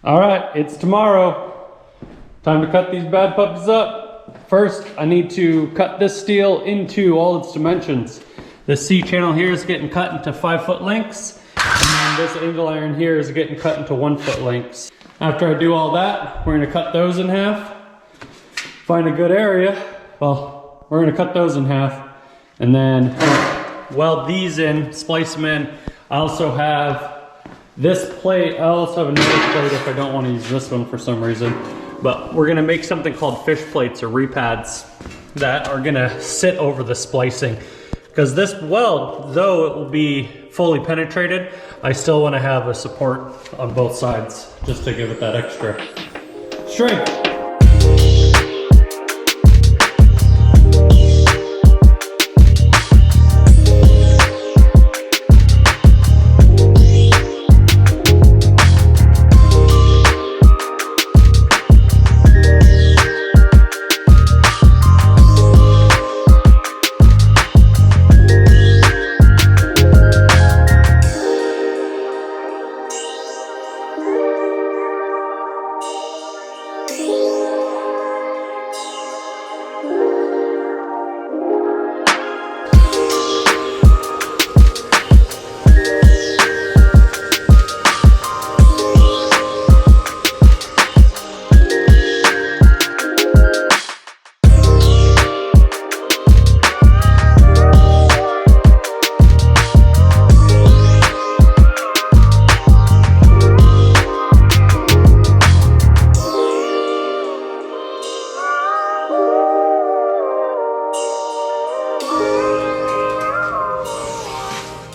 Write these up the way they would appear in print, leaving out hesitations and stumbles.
All right, it's tomorrow. Time to cut these bad puppies up. First, I need to cut this steel into all its dimensions. This C channel here is getting cut into 5-foot lengths, and then this angle iron here is getting cut into 1-foot lengths. After I do all that, we're gonna cut those in half, find a good area. Well, we're gonna cut those in half, and then weld these in, splice them in. I also have this plate. I also have another plate if I don't want to use this one for some reason. But we're gonna make something called fish plates or repads that are gonna sit over the splicing. Because this weld, though it will be fully penetrated, I still want to have a support on both sides just to give it that extra strength.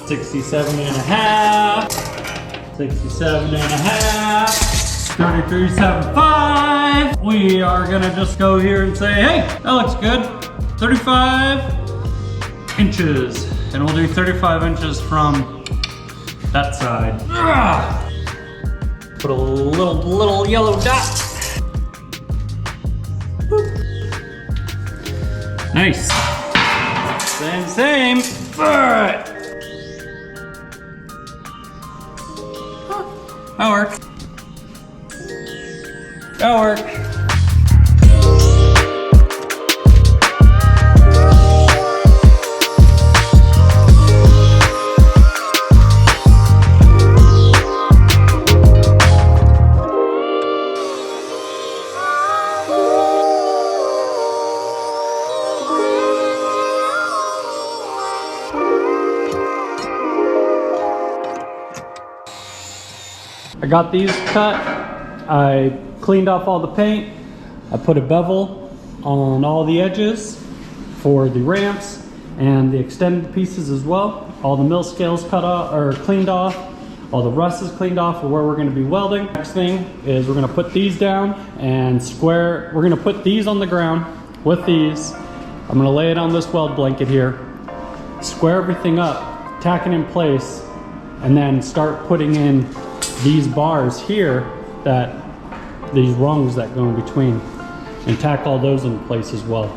67 and a half, 67 and a half, 33.75. We are gonna just go here and say, hey, that looks good. 35 inches, and we'll do 35 inches from that side. Put a little yellow dot. Boop. Nice. Same. All right. That'll work. That'll work. I got these cut, I cleaned off all the paint, I put a bevel on all the edges for the ramps and the extended pieces as well. All the mill scales cut off or cleaned off, all the rust is cleaned off for where we're going to be welding. Next thing is we're going to put these down and square, we're going to put these on the ground with these. I'm going to lay it on this weld blanket here, square everything up, tack it in place, and then start putting in these bars here, that these rungs that go in between, and tack all those in place as well.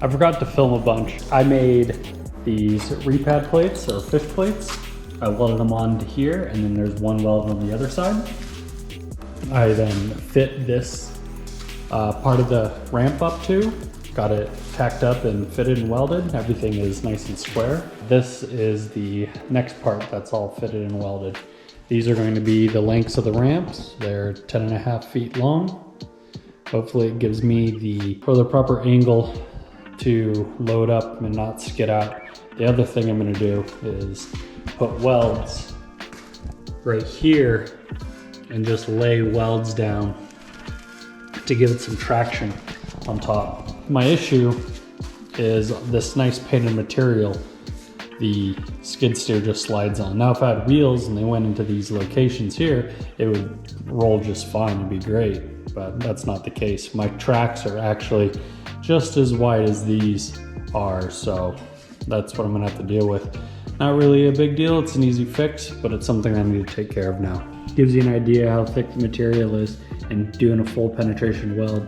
I forgot to film a bunch. I made these repad plates or fish plates. I welded them onto here, and then there's one weld on the other side. I then fit this part of the ramp up too. Got it tacked up and fitted and welded. Everything is nice and square. This is the next part that's all fitted and welded. These are going to be the lengths of the ramps. They're 10.5 feet long. Hopefully it gives me the proper angle to load up and not skid out. The other thing I'm gonna do is put welds right here and just lay welds down to give it some traction on top. My issue is this nice painted material the skid steer just slides on. Now if I had wheels and they went into these locations here, it would roll just fine and be great, but that's not the case. My tracks are actually just as wide as these are, so that's what I'm gonna have to deal with. Not really a big deal, it's an easy fix, but it's something I need to take care of now. Gives you an idea how thick the material is, and doing a full penetration weld.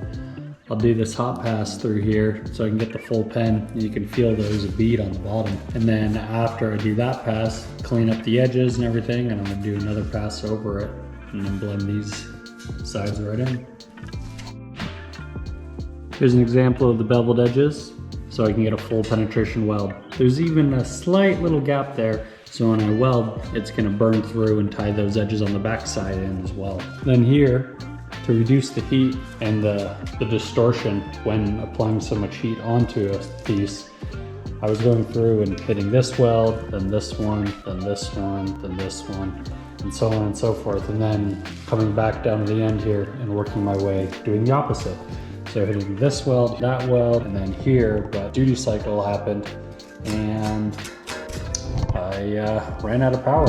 I'll do this hot pass through here so I can get the full pen. You can feel there's a bead on the bottom. And then after I do that pass, clean up the edges and everything, and I'm gonna do another pass over it and then blend these sides right in. Here's an example of the beveled edges so I can get a full penetration weld. There's even a slight little gap there, so when I weld, it's gonna burn through and tie those edges on the back side in as well. Then here, to reduce the heat and the distortion when applying so much heat onto a piece, I was going through and hitting this weld, then this one, then this one, then this one, and so on and so forth, and then coming back down to the end here and working my way doing the opposite. So hitting this weld, that weld, and then here, but duty cycle happened and I ran out of power.